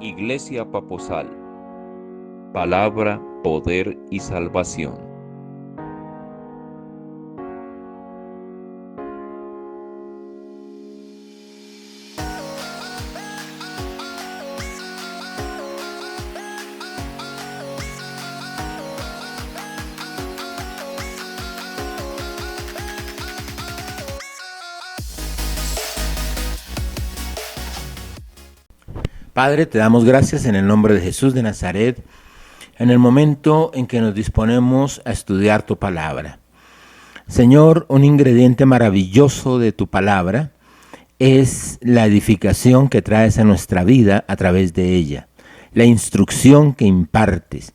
Iglesia Paposal, palabra, poder y salvación. Padre, te damos gracias en el nombre de Jesús de Nazaret, en el momento en que nos disponemos a estudiar tu palabra. Señor, un ingrediente maravilloso de tu palabra es la edificación que traes a nuestra vida a través de ella, la instrucción que impartes,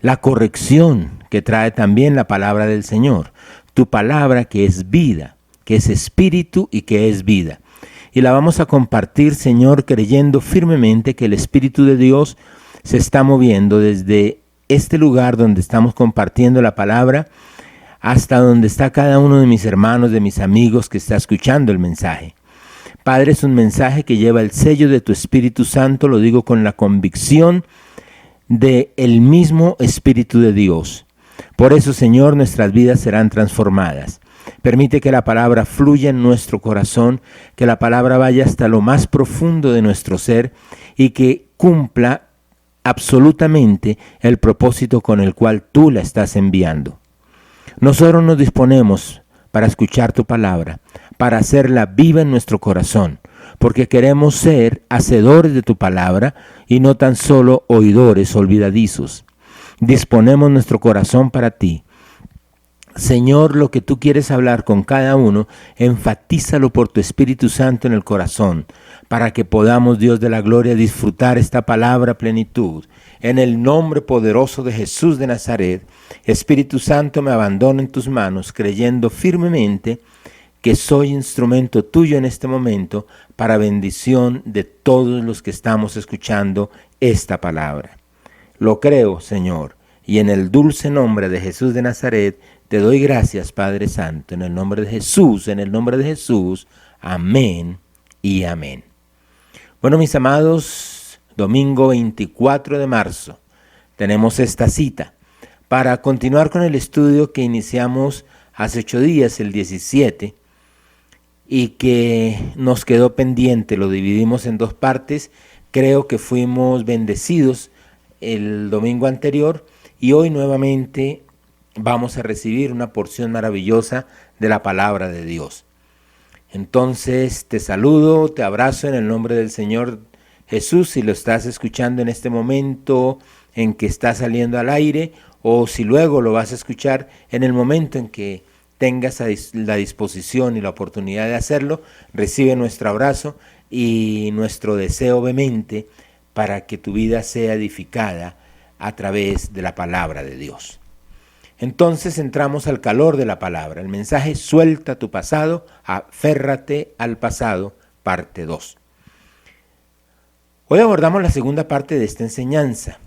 la corrección que trae también la palabra del Señor, tu palabra que es vida, que es espíritu y que es vida. Y la vamos a compartir, Señor, creyendo firmemente que el Espíritu de Dios se está moviendo desde este lugar donde estamos compartiendo la palabra hasta donde está cada uno de mis hermanos, de mis amigos que está escuchando el mensaje. Padre, es un mensaje que lleva el sello de tu Espíritu Santo, lo digo con la convicción de el mismo Espíritu de Dios. Por eso, Señor, nuestras vidas serán transformadas. Permite que la palabra fluya en nuestro corazón, que la palabra vaya hasta lo más profundo de nuestro ser y que cumpla absolutamente el propósito con el cual tú la estás enviando. Nosotros nos disponemos para escuchar tu palabra, para hacerla viva en nuestro corazón, porque queremos ser hacedores de tu palabra y no tan solo oidores olvidadizos. Disponemos nuestro corazón para ti. Señor, lo que tú quieres hablar con cada uno, enfatízalo por tu Espíritu Santo en el corazón, para que podamos, Dios de la gloria, disfrutar esta palabra a plenitud. En el nombre poderoso de Jesús de Nazaret, Espíritu Santo, me abandono en tus manos, creyendo firmemente que soy instrumento tuyo en este momento para bendición de todos los que estamos escuchando esta palabra. Lo creo, Señor, y en el dulce nombre de Jesús de Nazaret, te doy gracias, Padre Santo, en el nombre de Jesús, amén y amén. Bueno, mis amados, domingo 24 de marzo, tenemos esta cita para continuar con el estudio que iniciamos hace 8 días, el 17, y que nos quedó pendiente, lo dividimos en 2 partes, creo que fuimos bendecidos el domingo anterior y hoy nuevamente vamos a recibir una porción maravillosa de la palabra de Dios. Entonces te saludo, te abrazo en el nombre del Señor Jesús, si lo estás escuchando en este momento en que está saliendo al aire, o si luego lo vas a escuchar en el momento en que tengas la disposición y la oportunidad de hacerlo. Recibe nuestro abrazo y nuestro deseo vehemente para que tu vida sea edificada a través de la palabra de Dios. Entonces entramos al calor de la palabra. El mensaje suelta tu pasado, aférrate al pasado, parte 2. Hoy abordamos la segunda parte de esta enseñanza.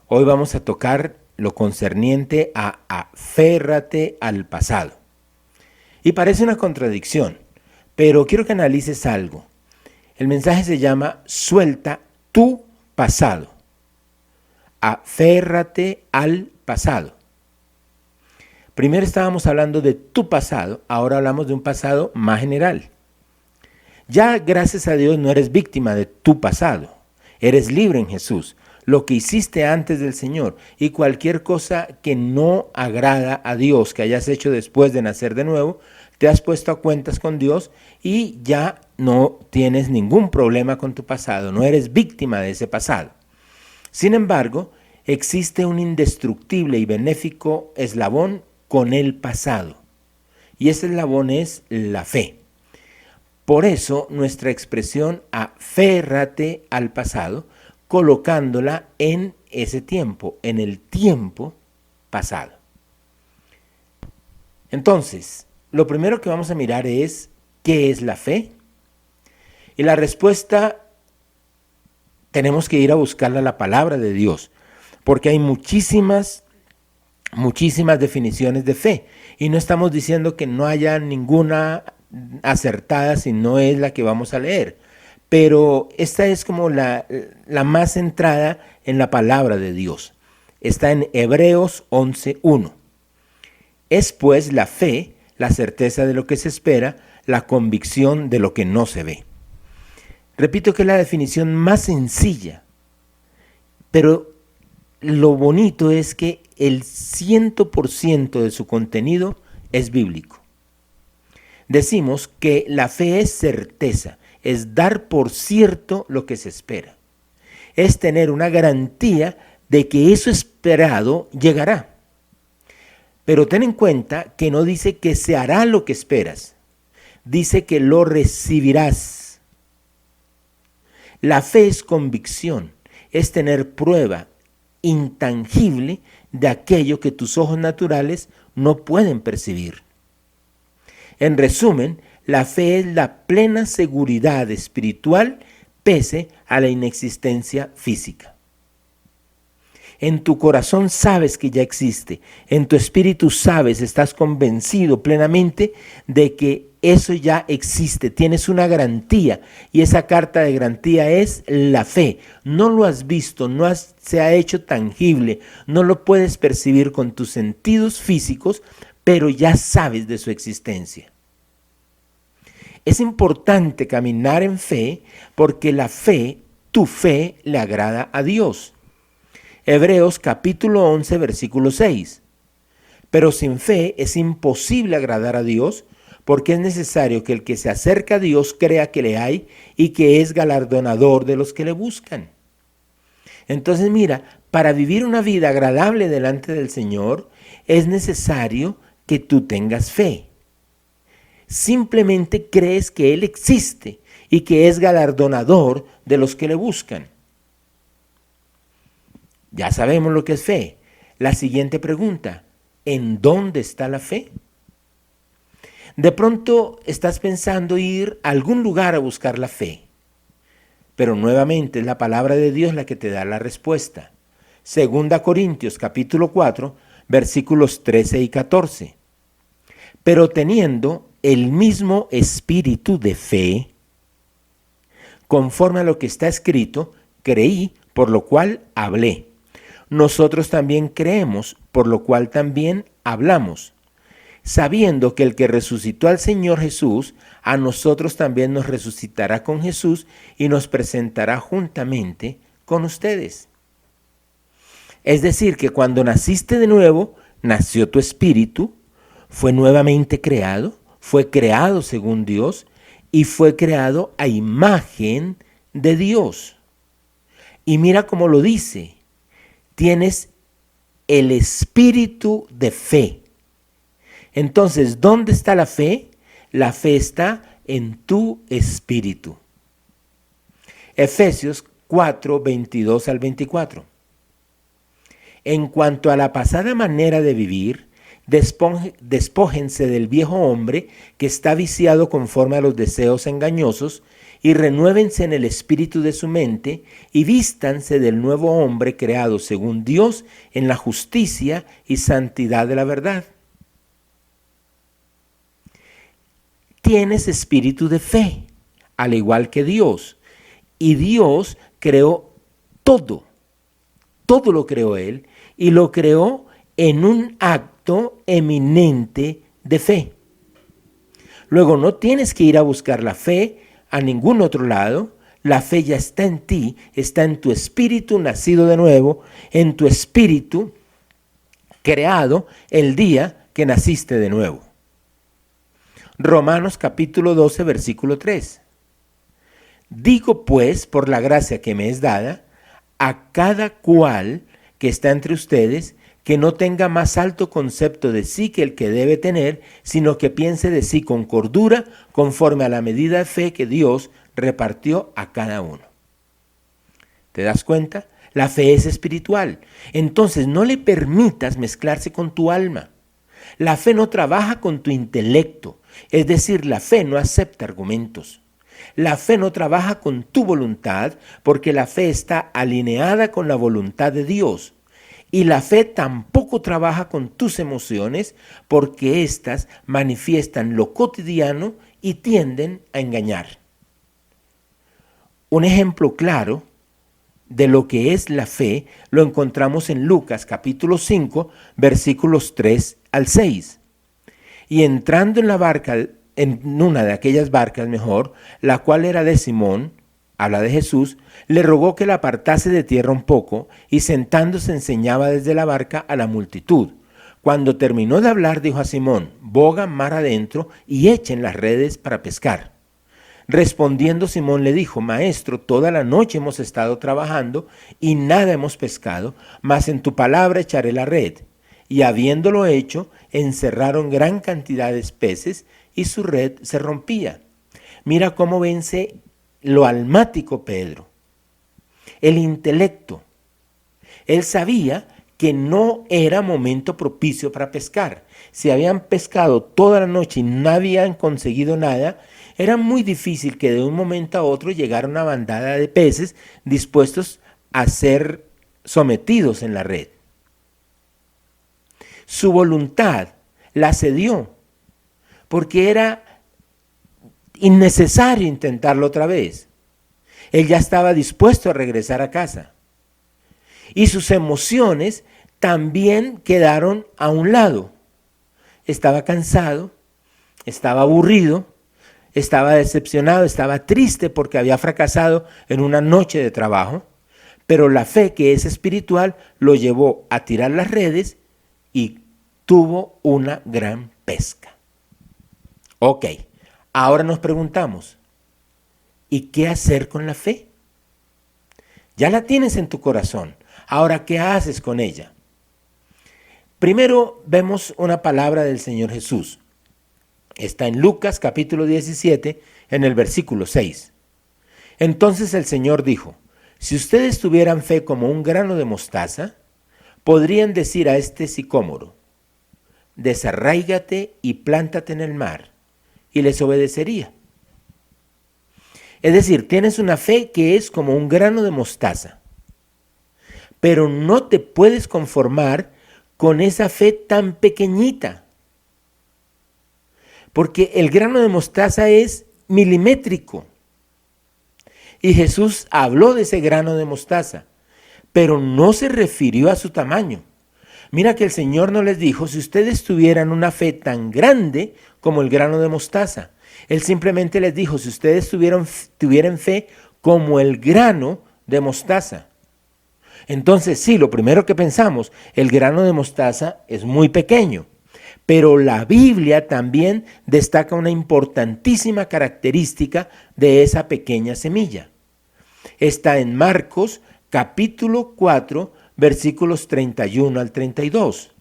Hoy vamos a tocar lo concerniente a aférrate al pasado. Y parece una contradicción, pero quiero que analices algo. El mensaje se llama suelta tu pasado. Aférrate al pasado. Primero estábamos hablando de tu pasado, ahora hablamos de un pasado más general. Ya, gracias a Dios, no eres víctima de tu pasado. Eres libre en Jesús. Lo que hiciste antes del Señor y cualquier cosa que no agrada a Dios, que hayas hecho después de nacer de nuevo, te has puesto a cuentas con Dios y ya no tienes ningún problema con tu pasado. No eres víctima de ese pasado. Sin embargo, existe un indestructible y benéfico eslabón con el pasado. Y ese eslabón es la fe. Por eso nuestra expresión aférrate al pasado, colocándola en ese tiempo, en el tiempo pasado. Entonces, lo primero que vamos a mirar es ¿qué es la fe? Y la respuesta tenemos que ir a buscarla en la palabra de Dios, porque hay muchísimas definiciones de fe y no estamos diciendo que no haya ninguna acertada si no es la que vamos a leer, pero esta es como la más centrada en la palabra de Dios. Está en Hebreos 11:1. Es pues la fe, la certeza de lo que se espera, la convicción de lo que no se ve. Repito que es la definición más sencilla, pero lo bonito es que el 100% de su contenido es bíblico. Decimos que la fe es certeza, es dar por cierto lo que se espera. Es tener una garantía de que eso esperado llegará. Pero ten en cuenta que no dice que se hará lo que esperas, dice que lo recibirás. La fe es convicción, es tener prueba intangible de aquello que tus ojos naturales no pueden percibir. En resumen, la fe es la plena seguridad espiritual pese a la inexistencia física. En tu corazón sabes que ya existe, en tu espíritu sabes, estás convencido plenamente de que eso ya existe, tienes una garantía y esa carta de garantía es la fe. No lo has visto, se ha hecho tangible, no lo puedes percibir con tus sentidos físicos, pero ya sabes de su existencia. Es importante caminar en fe porque la fe, tu fe, le agrada a Dios. Hebreos capítulo 11, versículo 6. Pero sin fe es imposible agradar a Dios, porque es necesario que el que se acerca a Dios crea que le hay y que es galardonador de los que le buscan. Entonces mira, para vivir una vida agradable delante del Señor es necesario que tú tengas fe. Simplemente crees que Él existe y que es galardonador de los que le buscan. Ya sabemos lo que es fe. La siguiente pregunta, ¿en dónde está la fe? De pronto estás pensando ir a algún lugar a buscar la fe, pero nuevamente es la palabra de Dios la que te da la respuesta. 2 Corintios capítulo 4, versículos 13 y 14. Pero teniendo el mismo espíritu de fe, conforme a lo que está escrito, creí, por lo cual hablé. Nosotros también creemos, por lo cual también hablamos, sabiendo que el que resucitó al Señor Jesús, a nosotros también nos resucitará con Jesús y nos presentará juntamente con ustedes. Es decir, que cuando naciste de nuevo, nació tu espíritu, fue nuevamente creado, fue creado según Dios y fue creado a imagen de Dios. Y mira cómo lo dice. Tienes el espíritu de fe. Entonces, ¿dónde está la fe? La fe está en tu espíritu. Efesios 4, 22 al 24. En cuanto a la pasada manera de vivir, despójense del viejo hombre que está viciado conforme a los deseos engañosos y renuévense en el espíritu de su mente y vístanse del nuevo hombre creado según Dios en la justicia y santidad de la verdad. Tienes espíritu de fe, al igual que Dios, y Dios creó todo lo creó Él y lo creó en un acto eminente de fe. Luego no tienes que ir a buscar la fe a ningún otro lado. La fe ya está en ti, está en tu espíritu nacido de nuevo, en tu espíritu creado el día que naciste de nuevo. Romanos capítulo 12, versículo 3. Digo pues, por la gracia que me es dada, a cada cual que está entre ustedes, que no tenga más alto concepto de sí que el que debe tener, sino que piense de sí con cordura, conforme a la medida de fe que Dios repartió a cada uno. ¿Te das cuenta? La fe es espiritual. Entonces no le permitas mezclarse con tu alma. La fe no trabaja con tu intelecto, es decir, la fe no acepta argumentos. La fe no trabaja con tu voluntad porque la fe está alineada con la voluntad de Dios. Y la fe tampoco trabaja con tus emociones porque éstas manifiestan lo cotidiano y tienden a engañar. Un ejemplo claro de lo que es la fe lo encontramos en Lucas capítulo 5, versículos 3 al 6. Y entrando en la barca, en una de aquellas barcas mejor, la cual era de Simón, habla de Jesús, le rogó que la apartase de tierra un poco, y sentándose enseñaba desde la barca a la multitud. Cuando terminó de hablar, dijo a Simón: boga mar adentro y echen las redes para pescar. Respondiendo Simón le dijo: Maestro, toda la noche hemos estado trabajando y nada hemos pescado, mas en tu palabra echaré la red. Y habiéndolo hecho, encerraron gran cantidad de peces y su red se rompía. Mira cómo vence lo almático Pedro, el intelecto. Él sabía que no era momento propicio para pescar. Si habían pescado toda la noche y no habían conseguido nada, era muy difícil que de un momento a otro llegara una bandada de peces dispuestos a ser sometidos en la red. Su voluntad la cedió, porque era innecesario intentarlo otra vez. Él ya estaba dispuesto a regresar a casa. Y sus emociones también quedaron a un lado. Estaba cansado, estaba aburrido, estaba decepcionado, estaba triste porque había fracasado en una noche de trabajo, pero la fe, que es espiritual, lo llevó a tirar las redes y tuvo una gran pesca. Ok, ahora nos preguntamos, ¿y qué hacer con la fe? Ya la tienes en tu corazón, ahora ¿qué haces con ella? Primero vemos una palabra del Señor Jesús. Está en Lucas capítulo 17, en el versículo 6. Entonces el Señor dijo: si ustedes tuvieran fe como un grano de mostaza, podrían decir a este sicómoro: desarráigate y plántate en el mar, y les obedecería. Es decir, tienes una fe que es como un grano de mostaza, pero no te puedes conformar con esa fe tan pequeñita, porque el grano de mostaza es milimétrico. Y Jesús habló de ese grano de mostaza, pero no se refirió a su tamaño. Mira que el Señor no les dijo: si ustedes tuvieran una fe tan grande como el grano de mostaza. Él simplemente les dijo: si ustedes tuvieran fe como el grano de mostaza. Entonces sí, lo primero que pensamos, el grano de mostaza es muy pequeño. Pero la Biblia también destaca una importantísima característica de esa pequeña semilla. Está en Marcos capítulo 4, versículos 31 al 32.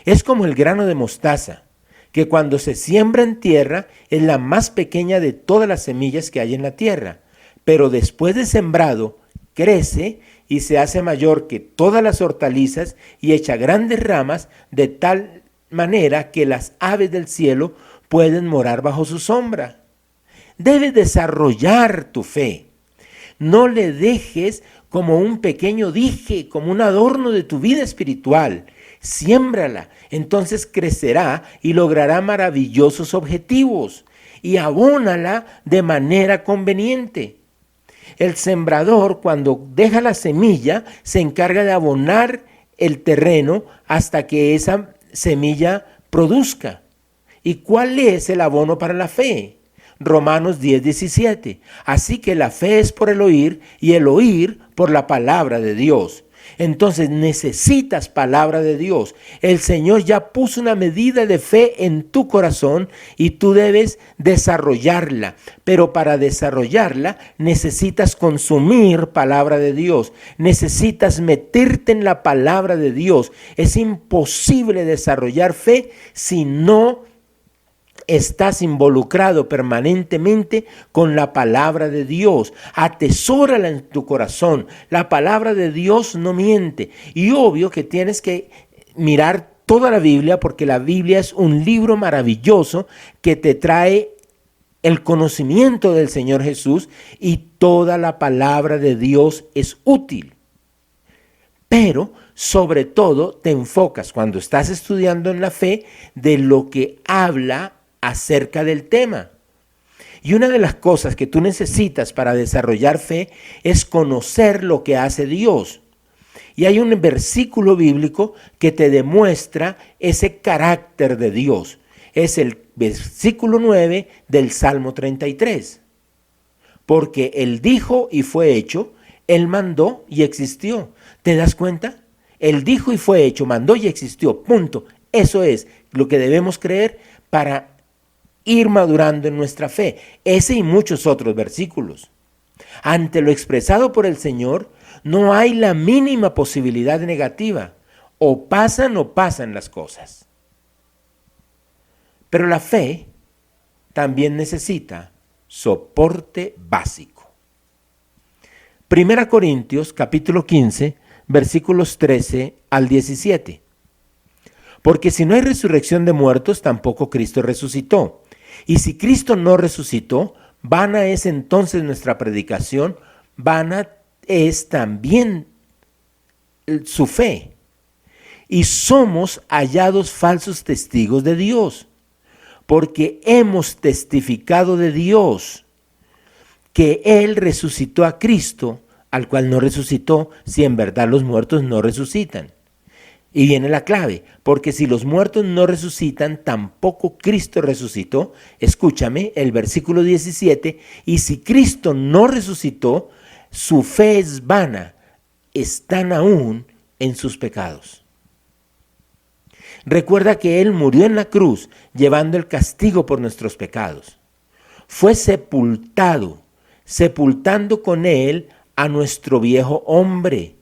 Es como el grano de mostaza, que cuando se siembra en tierra es la más pequeña de todas las semillas que hay en la tierra, pero después de sembrado crece y se hace mayor que todas las hortalizas y echa grandes ramas, de tal manera que las aves del cielo pueden morar bajo su sombra. Debes desarrollar tu fe. No le dejes como un pequeño dije, como un adorno de tu vida espiritual. Siémbrala, entonces crecerá y logrará maravillosos objetivos. Y abónala de manera conveniente. El sembrador, cuando deja la semilla, se encarga de abonar el terreno hasta que esa semilla produzca. ¿Y cuál es el abono para la fe? Romanos 10:17. Así que la fe es por el oír y el oír por la palabra de Dios. Entonces necesitas palabra de Dios. El Señor ya puso una medida de fe en tu corazón y tú debes desarrollarla. Pero para desarrollarla necesitas consumir palabra de Dios. Necesitas meterte en la palabra de Dios. Es imposible desarrollar fe si no estás involucrado permanentemente con la palabra de Dios. Atesórala en tu corazón. La palabra de Dios no miente. Y obvio que tienes que mirar toda la Biblia, porque la Biblia es un libro maravilloso que te trae el conocimiento del Señor Jesús, y toda la palabra de Dios es útil. Pero sobre todo te enfocas cuando estás estudiando en la fe de lo que habla acerca del tema. Y una de las cosas que tú necesitas para desarrollar fe es conocer lo que hace Dios. Y hay un versículo bíblico que te demuestra ese carácter de Dios. Es el versículo 9 del Salmo 33. Porque Él dijo y fue hecho, Él mandó y existió. ¿Te das cuenta? Él dijo y fue hecho, mandó y existió. Punto. Eso es lo que debemos creer para ir madurando en nuestra fe. Ese y muchos otros versículos. Ante lo expresado por el Señor, no hay la mínima posibilidad negativa. O pasan las cosas. Pero la fe también necesita soporte básico. 1 Corintios capítulo 15, versículos 13 al 17. Porque si no hay resurrección de muertos, tampoco Cristo resucitó. Y si Cristo no resucitó, vana es entonces nuestra predicación, vana es también su fe. Y somos hallados falsos testigos de Dios, porque hemos testificado de Dios que Él resucitó a Cristo, al cual no resucitó, si en verdad los muertos no resucitan. Y viene la clave, porque si los muertos no resucitan, tampoco Cristo resucitó. Escúchame, el versículo 17, y si Cristo no resucitó, su fe es vana, están aún en sus pecados. Recuerda que Él murió en la cruz, llevando el castigo por nuestros pecados. Fue sepultado, sepultando con Él a nuestro viejo hombre.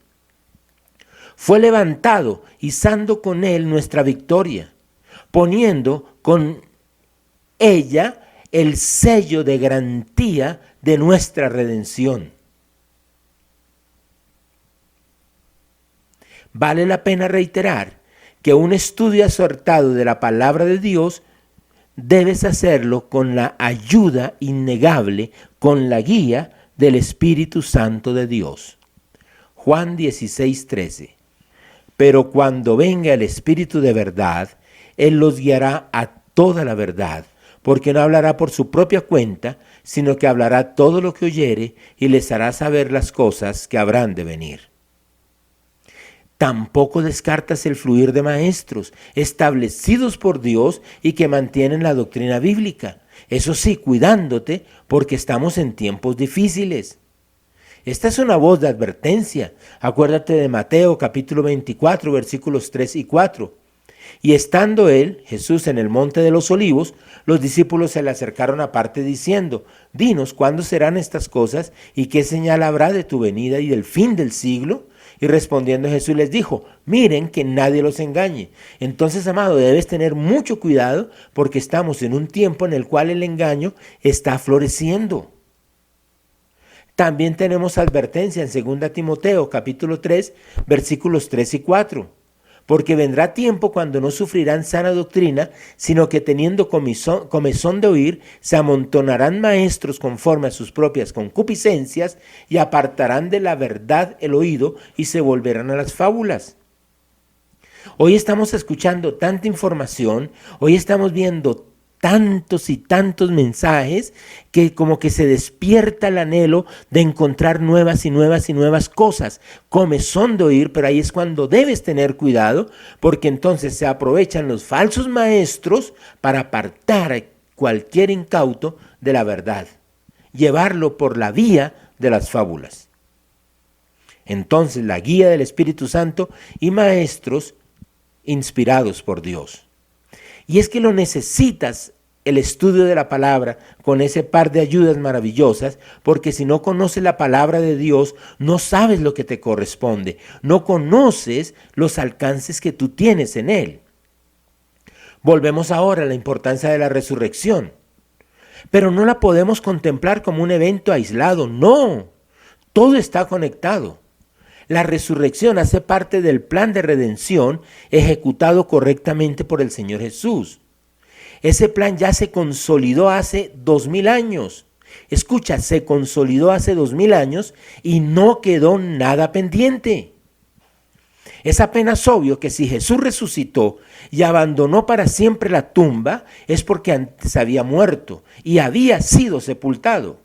Fue levantado, izando con Él nuestra victoria, poniendo con ella el sello de garantía de nuestra redención. Vale la pena reiterar que un estudio acertado de la palabra de Dios debes hacerlo con la ayuda innegable, con la guía del Espíritu Santo de Dios. Juan 16:13. Pero cuando venga el Espíritu de verdad, Él los guiará a toda la verdad, porque no hablará por su propia cuenta, sino que hablará todo lo que oyere y les hará saber las cosas que habrán de venir. Tampoco descartas el fluir de maestros establecidos por Dios y que mantienen la doctrina bíblica. Eso sí, cuidándote, porque estamos en tiempos difíciles. Esta es una voz de advertencia. Acuérdate de Mateo capítulo 24, versículos 3 y 4. Y estando él, Jesús, en el monte de los olivos, los discípulos se le acercaron aparte diciendo: dinos, ¿cuándo serán estas cosas? ¿Y qué señal habrá de tu venida y del fin del siglo? Y respondiendo Jesús les dijo: miren que nadie los engañe. Entonces, amado, debes tener mucho cuidado porque estamos en un tiempo en el cual el engaño está floreciendo. También tenemos advertencia en 2 Timoteo capítulo 3, versículos 3 y 4. Porque vendrá tiempo cuando no sufrirán sana doctrina, sino que teniendo comezón de oír, se amontonarán maestros conforme a sus propias concupiscencias y apartarán de la verdad el oído y se volverán a las fábulas. Hoy estamos escuchando tanta información, hoy estamos viendo tantos y tantos mensajes que como que se despierta el anhelo de encontrar nuevas y nuevas y nuevas cosas. Comezón de oír, pero ahí es cuando debes tener cuidado, porque entonces se aprovechan los falsos maestros para apartar a cualquier incauto de la verdad, llevarlo por la vía de las fábulas. Entonces la guía del Espíritu Santo y maestros inspirados por Dios. Y es que lo necesitas, el estudio de la palabra, con ese par de ayudas maravillosas, porque si no conoces la palabra de Dios, no sabes lo que te corresponde, no conoces los alcances que tú tienes en Él. Volvemos ahora a la importancia de la resurrección, pero no la podemos contemplar como un evento aislado, no, todo está conectado. La resurrección hace parte del plan de redención ejecutado correctamente por el Señor Jesús. Ese plan ya se consolidó hace 2000 años. Escucha, se consolidó hace 2000 años y no quedó nada pendiente. Es apenas obvio que si Jesús resucitó y abandonó para siempre la tumba, es porque antes había muerto y había sido sepultado.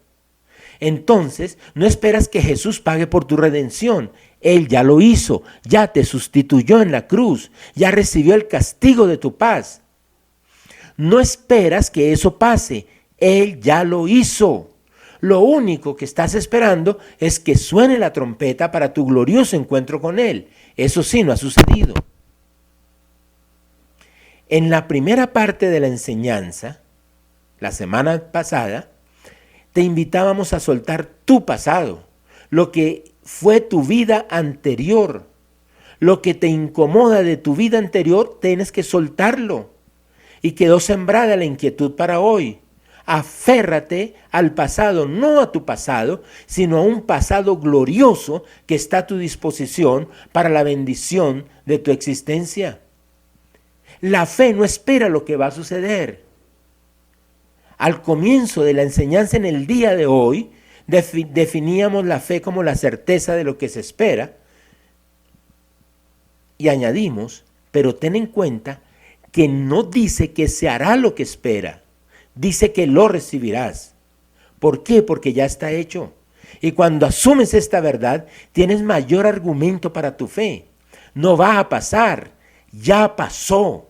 Entonces, no esperas que Jesús pague por tu redención. Él ya lo hizo, ya te sustituyó en la cruz, ya recibió el castigo de tu paz. No esperas que eso pase, Él ya lo hizo. Lo único que estás esperando es que suene la trompeta para tu glorioso encuentro con Él. Eso sí, no ha sucedido. En la primera parte de la enseñanza, la semana pasada, te invitábamos a soltar tu pasado, lo que fue tu vida anterior. Lo que te incomoda de tu vida anterior, tienes que soltarlo. Y quedó sembrada la inquietud para hoy. Aférrate al pasado, no a tu pasado, sino a un pasado glorioso que está a tu disposición para la bendición de tu existencia. La fe no espera lo que va a suceder. Al comienzo de la enseñanza en el día de hoy, definíamos la fe como la certeza de lo que se espera y añadimos, pero ten en cuenta que no dice que se hará lo que espera, dice que lo recibirás. ¿Por qué? Porque ya está hecho. Y cuando asumes esta verdad, tienes mayor argumento para tu fe. No va a pasar, ya pasó.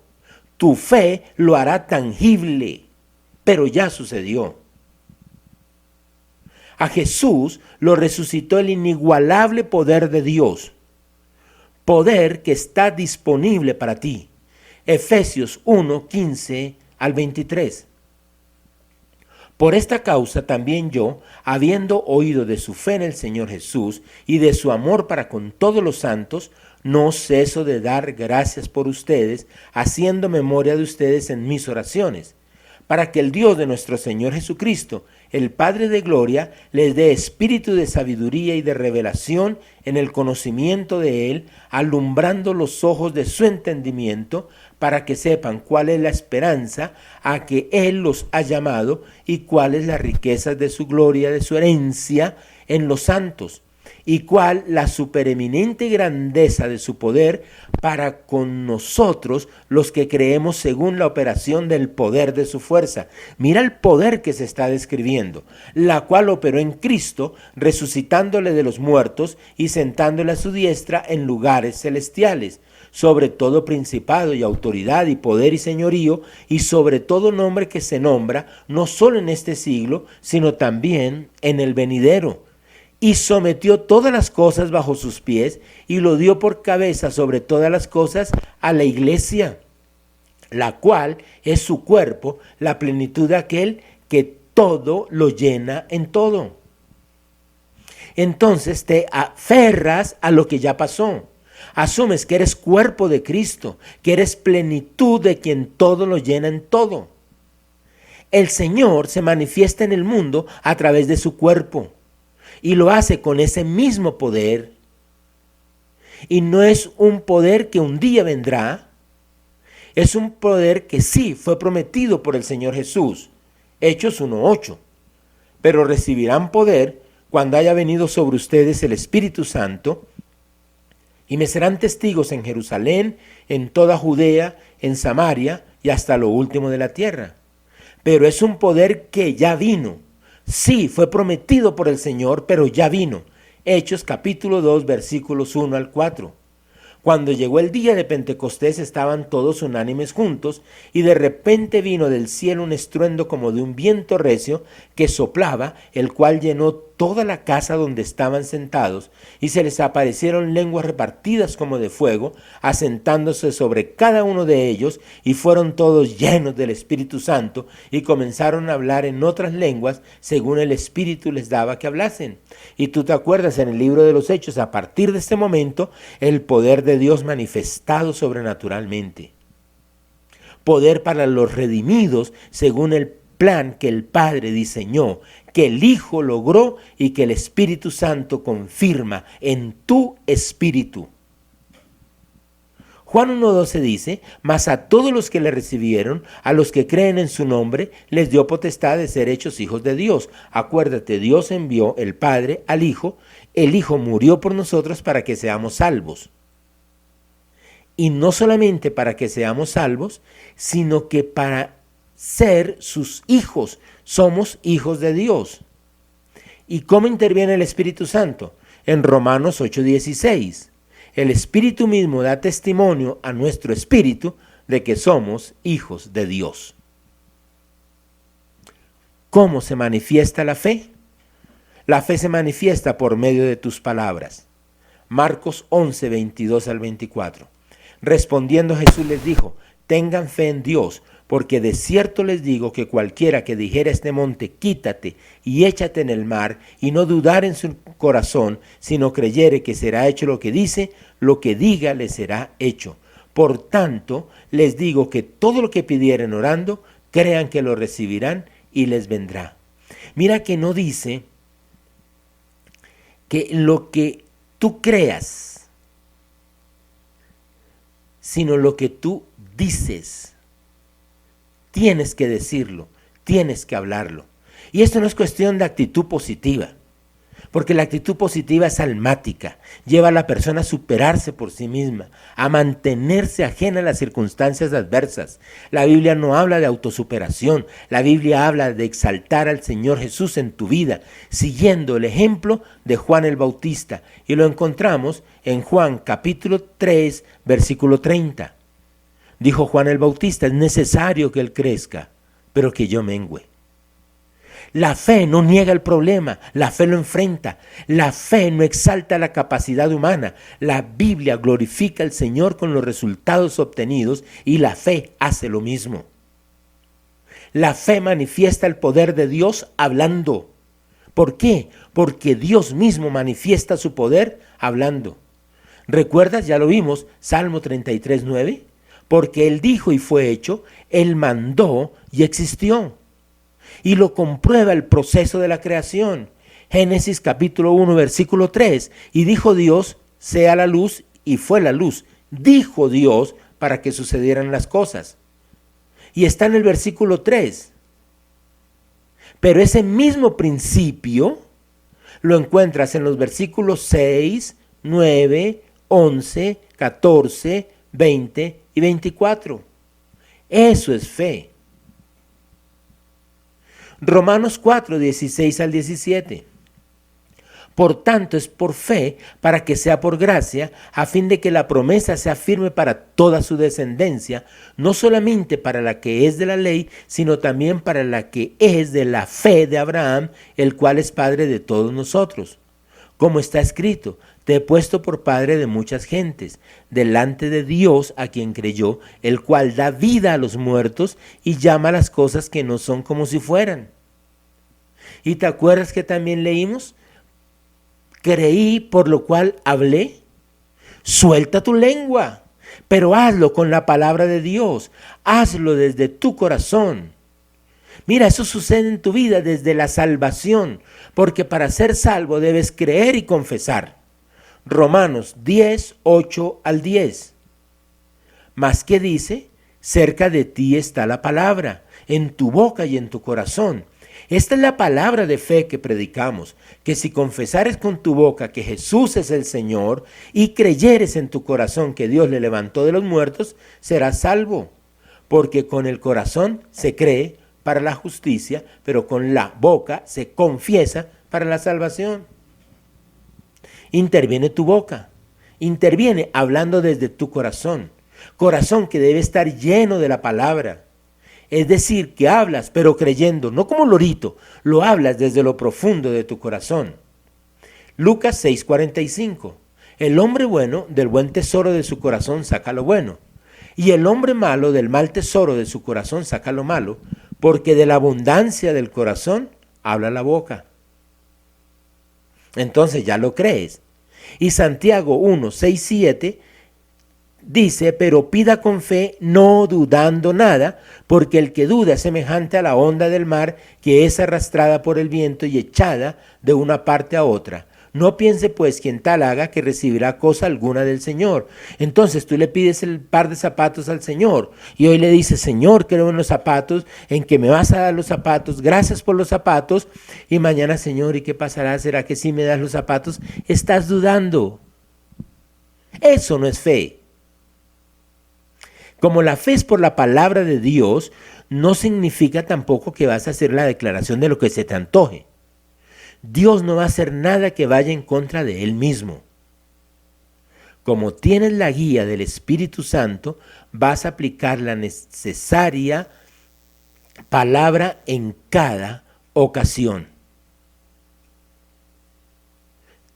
Tu fe lo hará tangible, pero ya sucedió. A Jesús lo resucitó el inigualable poder de Dios, poder que está disponible para ti. Efesios 1, 15 al 23. Por esta causa también yo, habiendo oído de su fe en el Señor Jesús y de su amor para con todos los santos, no ceso de dar gracias por ustedes, haciendo memoria de ustedes en mis oraciones, para que el Dios de nuestro Señor Jesucristo, el Padre de gloria, les dé espíritu de sabiduría y de revelación en el conocimiento de Él, alumbrando los ojos de su entendimiento, para que sepan cuál es la esperanza a que Él los ha llamado y cuáles las riquezas de su gloria, de su herencia en los santos, y cuál la supereminente grandeza de su poder para con nosotros los que creemos según la operación del poder de su fuerza. Mira el poder que se está describiendo, la cual operó en Cristo, resucitándole de los muertos y sentándole a su diestra en lugares celestiales, sobre todo principado y autoridad y poder y señorío, y sobre todo nombre que se nombra, no solo en este siglo, sino también en el venidero. Y sometió todas las cosas bajo sus pies, y lo dio por cabeza sobre todas las cosas a la iglesia, la cual es su cuerpo, la plenitud de aquel que todo lo llena en todo. Entonces te aferras a lo que ya pasó. Asumes que eres cuerpo de Cristo, que eres plenitud de quien todo lo llena en todo. El Señor se manifiesta en el mundo a través de su cuerpo y lo hace con ese mismo poder. Y no es un poder que un día vendrá, es un poder que sí fue prometido por el Señor Jesús. Hechos 1:8. Pero recibirán poder cuando haya venido sobre ustedes el Espíritu Santo, y me serán testigos en Jerusalén, en toda Judea, en Samaria y hasta lo último de la tierra. Pero es un poder que ya vino. Sí, fue prometido por el Señor, pero ya vino. Hechos capítulo 2, versículos 1 al 4. Cuando llegó el día de Pentecostés estaban todos unánimes juntos, y de repente vino del cielo un estruendo como de un viento recio que soplaba, el cual llenó toda la casa donde estaban sentados, y se les aparecieron lenguas repartidas como de fuego, asentándose sobre cada uno de ellos, y fueron todos llenos del Espíritu Santo, y comenzaron a hablar en otras lenguas, según el Espíritu les daba que hablasen. Y tú te acuerdas en el libro de los Hechos, a partir de este momento, el poder de Dios manifestado sobrenaturalmente. Poder para los redimidos, según el plan que el Padre diseñó, que el Hijo logró y que el Espíritu Santo confirma en tu espíritu. Juan 1:12 dice: mas a todos los que le recibieron, a los que creen en su nombre, les dio potestad de ser hechos hijos de Dios. Acuérdate, Dios envió el Padre al Hijo, el Hijo murió por nosotros para que seamos salvos. Y no solamente para que seamos salvos, sino que para ser sus hijos. Somos hijos de Dios. ¿Y cómo interviene el Espíritu Santo? En Romanos 8:16. El Espíritu mismo da testimonio a nuestro espíritu de que somos hijos de Dios. ¿Cómo se manifiesta la fe? La fe se manifiesta por medio de tus palabras. Marcos 11:22 al 24. Respondiendo Jesús les dijo: tengan fe en Dios, porque de cierto les digo que cualquiera que dijera a este monte, quítate y échate en el mar, y no dudar en su corazón, sino creyere que será hecho lo que dice, lo que diga le será hecho. Por tanto, les digo que todo lo que pidieren orando, crean que lo recibirán y les vendrá. Mira que no dice que lo que tú creas, sino lo que tú dices. Tienes que decirlo, tienes que hablarlo. Y esto no es cuestión de actitud positiva, porque la actitud positiva es almática, lleva a la persona a superarse por sí misma, a mantenerse ajena a las circunstancias adversas. La Biblia no habla de autosuperación, la Biblia habla de exaltar al Señor Jesús en tu vida, siguiendo el ejemplo de Juan el Bautista, y lo encontramos en Juan capítulo 3, versículo 30. Dijo Juan el Bautista: es necesario que él crezca, pero que yo mengüe. La fe no niega el problema, la fe lo enfrenta. La fe no exalta la capacidad humana. La Biblia glorifica al Señor con los resultados obtenidos y la fe hace lo mismo. La fe manifiesta el poder de Dios hablando. ¿Por qué? Porque Dios mismo manifiesta su poder hablando. ¿Recuerdas? Ya lo vimos, Salmo 33:9. Porque Él dijo y fue hecho, Él mandó y existió. Y lo comprueba el proceso de la creación. Génesis capítulo 1, versículo 3. Y dijo Dios, sea la luz, y fue la luz. Dijo Dios para que sucedieran las cosas. Y está en el versículo 3. Pero ese mismo principio lo encuentras en los versículos 6, 9, 11, 14, 20 y 24. Eso es fe. Romanos 4, 16 al 17. Por tanto, es por fe, para que sea por gracia, a fin de que la promesa sea firme para toda su descendencia, no solamente para la que es de la ley, sino también para la que es de la fe de Abraham, el cual es padre de todos nosotros. Como está escrito: te he puesto por padre de muchas gentes, delante de Dios a quien creyó, el cual da vida a los muertos y llama a las cosas que no son como si fueran. ¿Y te acuerdas que también leímos? Creí, por lo cual hablé. Suelta tu lengua, pero hazlo con la palabra de Dios. Hazlo desde tu corazón. Mira, eso sucede en tu vida desde la salvación, porque para ser salvo debes creer y confesar. Romanos 10, 8 al 10. Mas ¿qué dice? Cerca de ti está la palabra, en tu boca y en tu corazón. Esta es la palabra de fe que predicamos, que si confesares con tu boca que Jesús es el Señor y creyeres en tu corazón que Dios le levantó de los muertos, serás salvo. Porque con el corazón se cree para la justicia, pero con la boca se confiesa para la salvación. Interviene tu boca, interviene hablando desde tu corazón que debe estar lleno de la palabra. Es decir, que hablas pero creyendo, no como lorito, lo hablas desde lo profundo de tu corazón. Lucas 6:45. El hombre bueno del buen tesoro de su corazón saca lo bueno, y el hombre malo del mal tesoro de su corazón saca lo malo, porque de la abundancia del corazón habla la boca. Entonces ya lo crees. Y Santiago 1, 6, 7 dice: pero pida con fe, no dudando nada, porque el que duda es semejante a la onda del mar, que es arrastrada por el viento y echada de una parte a otra. No piense pues quien tal haga que recibirá cosa alguna del Señor. Entonces tú le pides el par de zapatos al Señor y hoy le dices: Señor, creo en los zapatos, en que me vas a dar los zapatos, gracias por los zapatos. Y mañana: Señor, ¿y qué pasará? ¿Será que sí me das los zapatos? Estás dudando. Eso no es fe. Como la fe es por la palabra de Dios, no significa tampoco que vas a hacer la declaración de lo que se te antoje. Dios no va a hacer nada que vaya en contra de Él mismo. Como tienes la guía del Espíritu Santo, vas a aplicar la necesaria palabra en cada ocasión.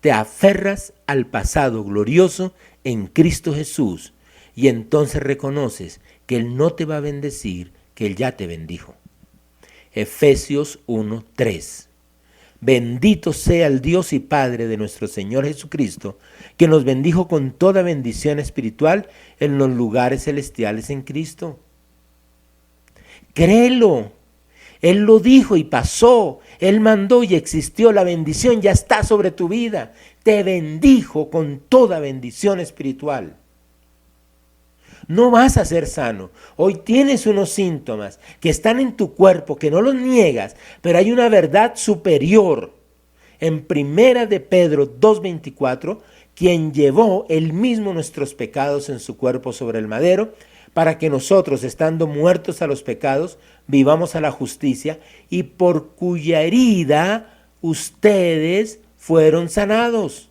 Te aferras al pasado glorioso en Cristo Jesús y entonces reconoces que Él no te va a bendecir, que Él ya te bendijo. Efesios 1:3. Bendito sea el Dios y Padre de nuestro Señor Jesucristo, que nos bendijo con toda bendición espiritual en los lugares celestiales en Cristo. Créelo. Él lo dijo y pasó. Él mandó y existió. La bendición ya está sobre tu vida. Te bendijo con toda bendición espiritual. No vas a ser sano. Hoy tienes unos síntomas que están en tu cuerpo, que no los niegas, pero hay una verdad superior. En Primera de Pedro 2:24, quien llevó él mismo nuestros pecados en su cuerpo sobre el madero, para que nosotros, estando muertos a los pecados, vivamos a la justicia, y por cuya herida ustedes fueron sanados.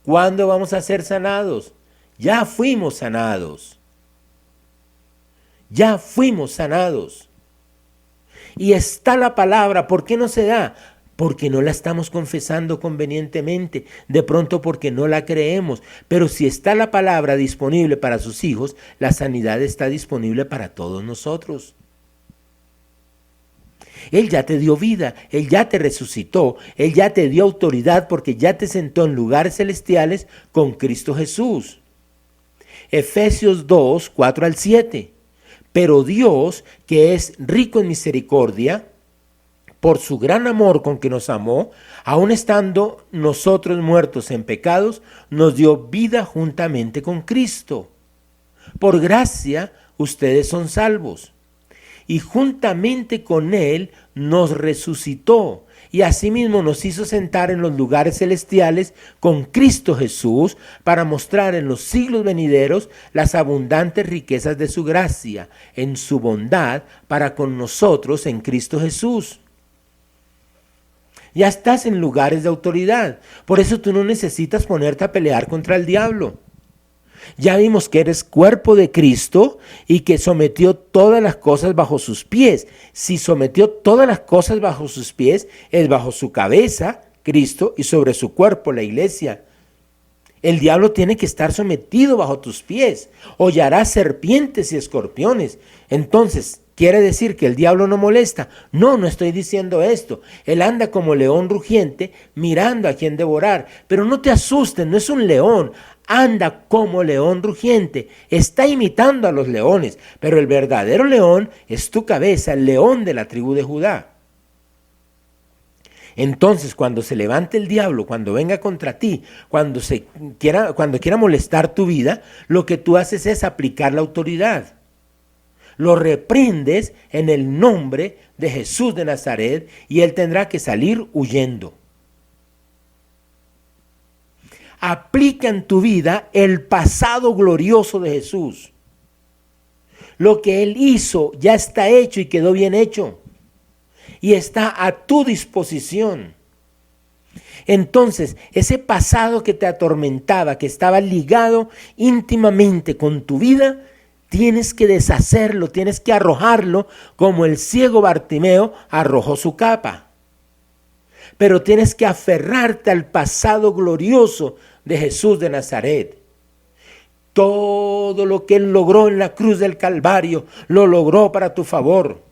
¿Cuándo vamos a ser sanados? Ya fuimos sanados. Ya fuimos sanados. Y está la palabra. ¿Por qué no se da? Porque no la estamos confesando convenientemente, de pronto porque no la creemos. Pero si está la palabra disponible para sus hijos, la sanidad está disponible para todos nosotros. Él ya te dio vida, Él ya te resucitó, Él ya te dio autoridad porque ya te sentó en lugares celestiales con Cristo Jesús. Efesios 2:4-7. Pero Dios, que es rico en misericordia, por su gran amor con que nos amó, aun estando nosotros muertos en pecados, nos dio vida juntamente con Cristo. Por gracia ustedes son salvos. Y juntamente con Él nos resucitó y asimismo nos hizo sentar en los lugares celestiales con Cristo Jesús para mostrar en los siglos venideros las abundantes riquezas de su gracia, en su bondad para con nosotros en Cristo Jesús. Ya estás en lugares de autoridad, por eso tú no necesitas ponerte a pelear contra el diablo. Ya vimos que eres cuerpo de Cristo y que sometió todas las cosas bajo sus pies. Si sometió todas las cosas bajo sus pies, es bajo su cabeza, Cristo, y sobre su cuerpo, la iglesia. El diablo tiene que estar sometido bajo tus pies. Hollarás serpientes y escorpiones. Entonces, ¿quiere decir que el diablo no molesta? No, no estoy diciendo esto. Él anda como león rugiente mirando a quien devorar. Pero no te asustes, no es un león. Anda como león rugiente. Está imitando a los leones. Pero el verdadero león es tu cabeza, el león de la tribu de Judá. Entonces, cuando se levante el diablo, cuando venga contra ti, cuando quiera molestar tu vida, lo que tú haces es aplicar la autoridad. Lo reprendes en el nombre de Jesús de Nazaret y él tendrá que salir huyendo. Aplica en tu vida el pasado glorioso de Jesús. Lo que él hizo ya está hecho y quedó bien hecho. Y está a tu disposición. Entonces, ese pasado que te atormentaba, que estaba ligado íntimamente con tu vida, tienes que deshacerlo, tienes que arrojarlo como el ciego Bartimeo arrojó su capa. Pero tienes que aferrarte al pasado glorioso de Jesús de Nazaret. Todo lo que Él logró en la cruz del Calvario, lo logró para tu favor.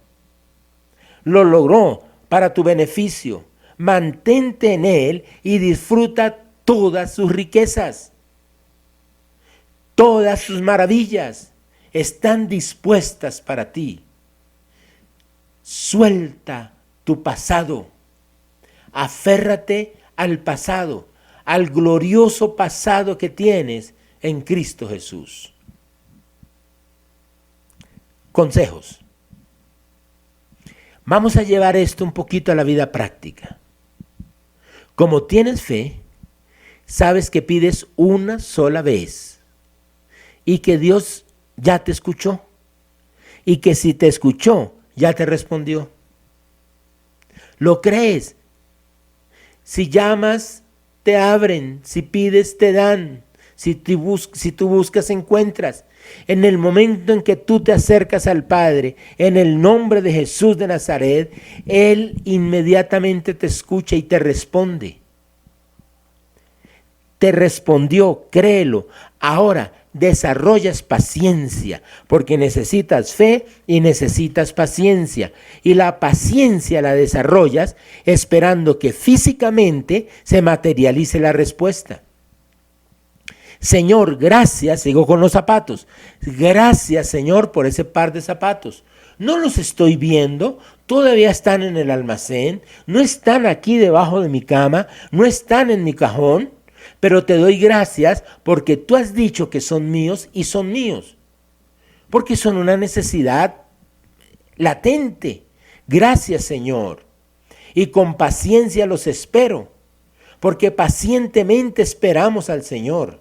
Lo logró para tu beneficio. Mantente en Él y disfruta todas sus riquezas. Todas sus maravillas están dispuestas para ti. Suelta tu pasado. Aférrate al pasado, al glorioso pasado que tienes en Cristo Jesús. Consejos. Vamos a llevar esto un poquito a la vida práctica. Como tienes fe, sabes que pides una sola vez y que Dios ya te escuchó y que si te escuchó, ya te respondió. ¿Lo crees? Si llamas, te abren. Si pides, te dan. Si tú buscas, encuentras. En el momento en que tú te acercas al Padre, en el nombre de Jesús de Nazaret, Él inmediatamente te escucha y te responde. Te respondió, créelo. Ahora desarrollas paciencia, porque necesitas fe y necesitas paciencia. Y la paciencia la desarrollas esperando que físicamente se materialice la respuesta. Señor, gracias, sigo con los zapatos. Gracias, Señor, por ese par de zapatos. No los estoy viendo, todavía están en el almacén, no están aquí debajo de mi cama, no están en mi cajón. Pero te doy gracias porque tú has dicho que son míos y son míos. Porque son una necesidad latente. Gracias, Señor. Y con paciencia los espero. Porque pacientemente esperamos al Señor.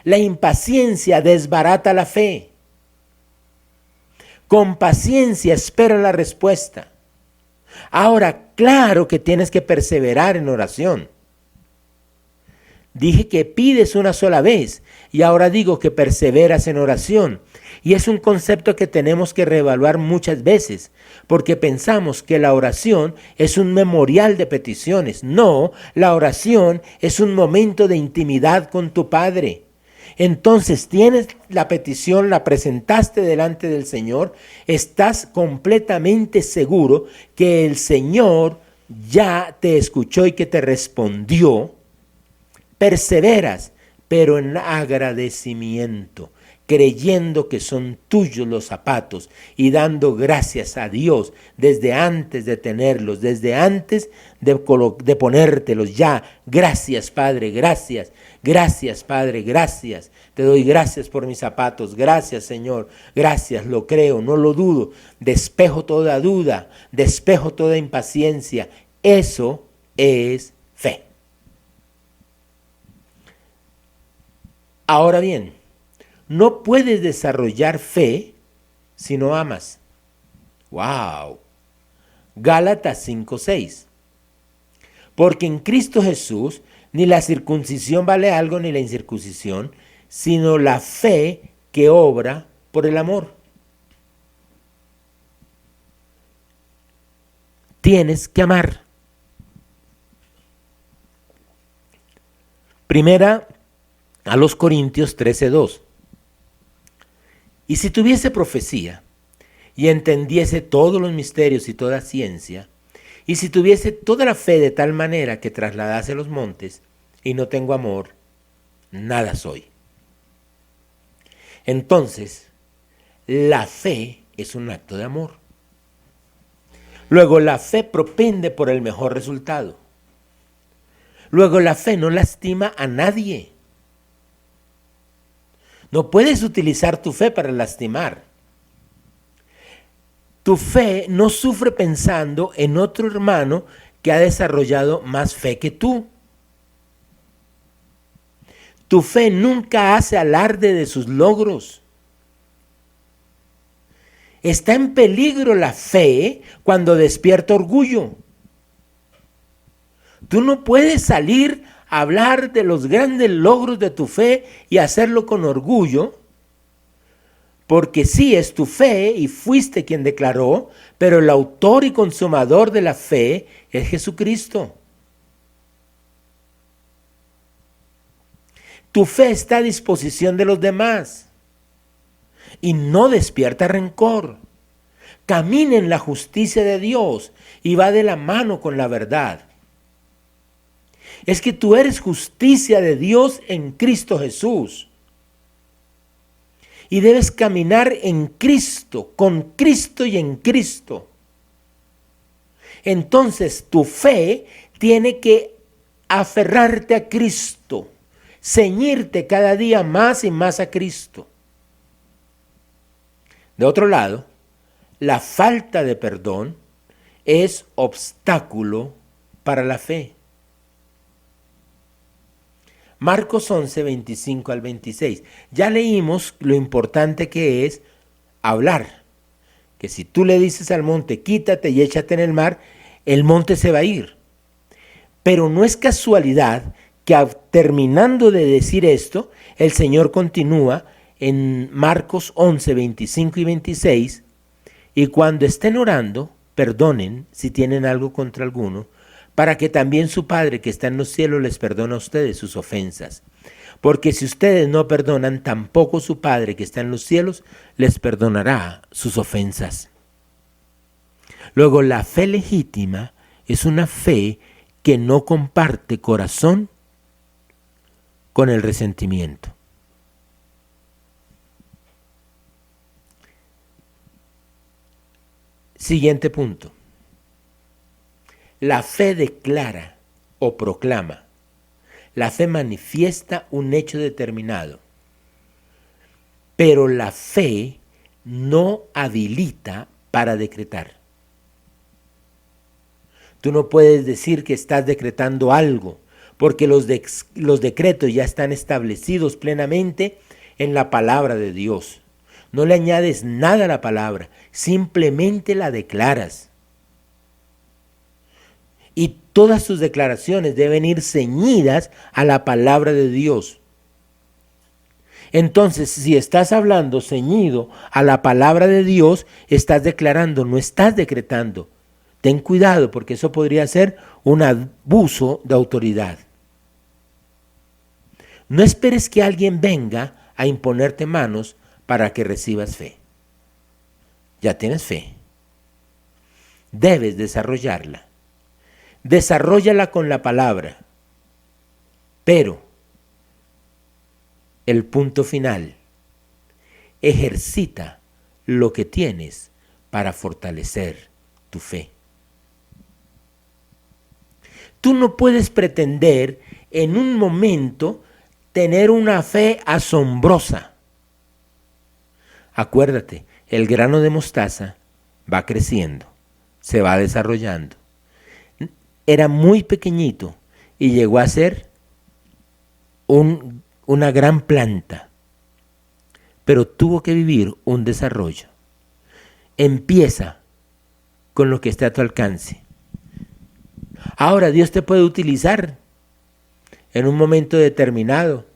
La impaciencia desbarata la fe. Con paciencia espera la respuesta. Ahora, claro que tienes que perseverar en oración. Dije que pides una sola vez y ahora digo que perseveras en oración. Y es un concepto que tenemos que reevaluar muchas veces, porque pensamos que la oración es un memorial de peticiones. No, la oración es un momento de intimidad con tu Padre. Entonces tienes la petición, la presentaste delante del Señor, estás completamente seguro que el Señor ya te escuchó y que te respondió. Perseveras, pero en agradecimiento, creyendo que son tuyos los zapatos y dando gracias a Dios desde antes de tenerlos, desde antes de ponértelos ya. Gracias, Padre, gracias. Gracias, Padre, gracias. Te doy gracias por mis zapatos. Gracias, Señor. Gracias, lo creo, no lo dudo. Despejo toda duda, despejo toda impaciencia. Eso es fe. Ahora bien, no puedes desarrollar fe si no amas. ¡Wow! Gálatas 5:6. Porque en Cristo Jesús ni la circuncisión vale algo ni la incircuncisión, sino la fe que obra por el amor. Tienes que amar. Primera a los Corintios 13:2. Y si tuviese profecía, y entendiese todos los misterios y toda ciencia, y si tuviese toda la fe de tal manera que trasladase los montes, y no tengo amor, nada soy. Entonces, la fe es un acto de amor. Luego, la fe propende por el mejor resultado. Luego, la fe no lastima a nadie. No puedes utilizar tu fe para lastimar. Tu fe no sufre pensando en otro hermano que ha desarrollado más fe que tú. Tu fe nunca hace alarde de sus logros. Está en peligro la fe cuando despierta orgullo. Tú no puedes salir a hablar de los grandes logros de tu fe y hacerlo con orgullo, porque sí es tu fe y fuiste quien declaró, pero el autor y consumador de la fe es Jesucristo. Tu fe está a disposición de los demás y no despierta rencor. Camina en la justicia de Dios y va de la mano con la verdad. Es que tú eres justicia de Dios en Cristo Jesús. Y debes caminar en Cristo, con Cristo y en Cristo. Entonces tu fe tiene que aferrarte a Cristo, ceñirte cada día más y más a Cristo. De otro lado, la falta de perdón es obstáculo para la fe. Marcos 11, 25 al 26. Ya leímos lo importante que es hablar. Que si tú le dices al monte, quítate y échate en el monte se va a ir. Pero no es casualidad que terminando de decir esto, el Señor continúa en Marcos 11, 25 y 26, y cuando estén orando, perdonen si tienen algo contra alguno, para que también su Padre que está en los cielos les perdone a ustedes sus ofensas. Porque si ustedes no perdonan, tampoco su Padre que está en los cielos les perdonará sus ofensas. Luego, la fe legítima es una fe que no comparte corazón con el resentimiento. Siguiente punto. La fe declara o proclama. La fe manifiesta un hecho determinado. Pero la fe no habilita para decretar. Tú no puedes decir que estás decretando algo, porque los decretos ya están establecidos plenamente en la palabra de Dios. No le añades nada a la palabra, simplemente la declaras. Y todas tus declaraciones deben ir ceñidas a la palabra de Dios. Entonces, si estás hablando ceñido a la palabra de Dios, estás declarando, no estás decretando. Ten cuidado, porque eso podría ser un abuso de autoridad. No esperes que alguien venga a imponerte manos para que recibas fe. Ya tienes fe. Debes desarrollarla. Desarróllala con la palabra. Pero el punto final, ejercita lo que tienes para fortalecer tu fe. Tú no puedes pretender en un momento tener una fe asombrosa. Acuérdate, el grano de mostaza va creciendo, se va desarrollando. Era muy pequeñito y llegó a ser una gran planta, pero tuvo que vivir un desarrollo. Empieza con lo que esté a tu alcance. Ahora Dios te puede utilizar en un momento determinado,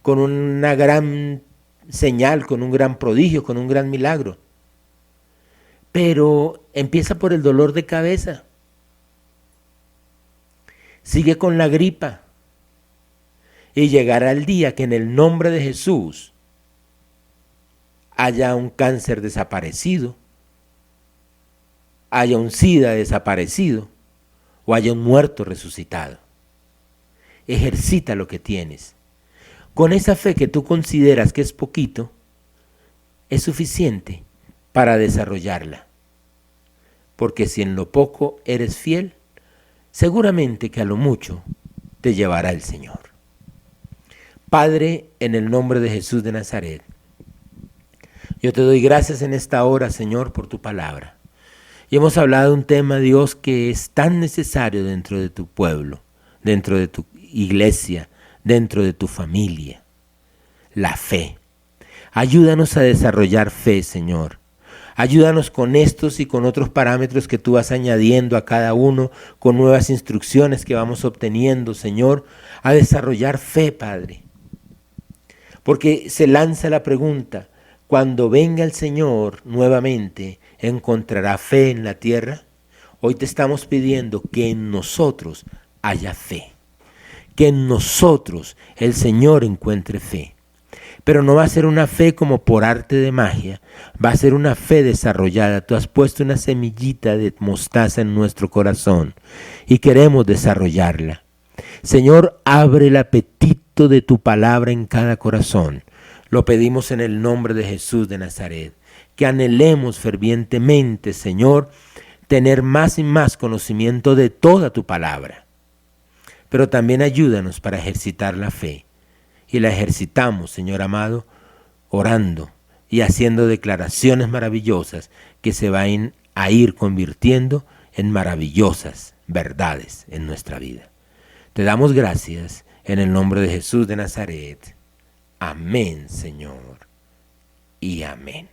con una gran señal, con un gran prodigio, con un gran milagro. Pero empieza por el dolor de cabeza. Sigue con la gripa. Y llegará el día que en el nombre de Jesús haya un cáncer desaparecido, haya un SIDA desaparecido o haya un muerto resucitado. Ejercita lo que tienes. Con esa fe que tú consideras que es poquito, es suficiente para desarrollarla. Porque si en lo poco eres fiel, seguramente que a lo mucho te llevará el Señor. Padre, en el nombre de Jesús de Nazaret, yo te doy gracias en esta hora, Señor, por tu palabra. Y hemos hablado de un tema, Dios, que es tan necesario dentro de tu pueblo, dentro de tu iglesia, dentro de tu familia. La fe. Ayúdanos a desarrollar fe, Señor. Ayúdanos con estos y con otros parámetros que tú vas añadiendo a cada uno, con nuevas instrucciones que vamos obteniendo, Señor, a desarrollar fe, Padre. Porque se lanza la pregunta, cuando venga el Señor nuevamente, ¿encontrará fe en la tierra? Hoy te estamos pidiendo que en nosotros haya fe, que en nosotros el Señor encuentre fe. Pero no va a ser una fe como por arte de magia, va a ser una fe desarrollada. Tú has puesto una semillita de mostaza en nuestro corazón y queremos desarrollarla. Señor, abre el apetito de tu palabra en cada corazón. Lo pedimos en el nombre de Jesús de Nazaret. Que anhelemos fervientemente, Señor, tener más y más conocimiento de toda tu palabra. Pero también ayúdanos para ejercitar la fe. Y la ejercitamos, Señor amado, orando y haciendo declaraciones maravillosas que se van a ir convirtiendo en maravillosas verdades en nuestra vida. Te damos gracias en el nombre de Jesús de Nazaret. Amén, Señor, y amén.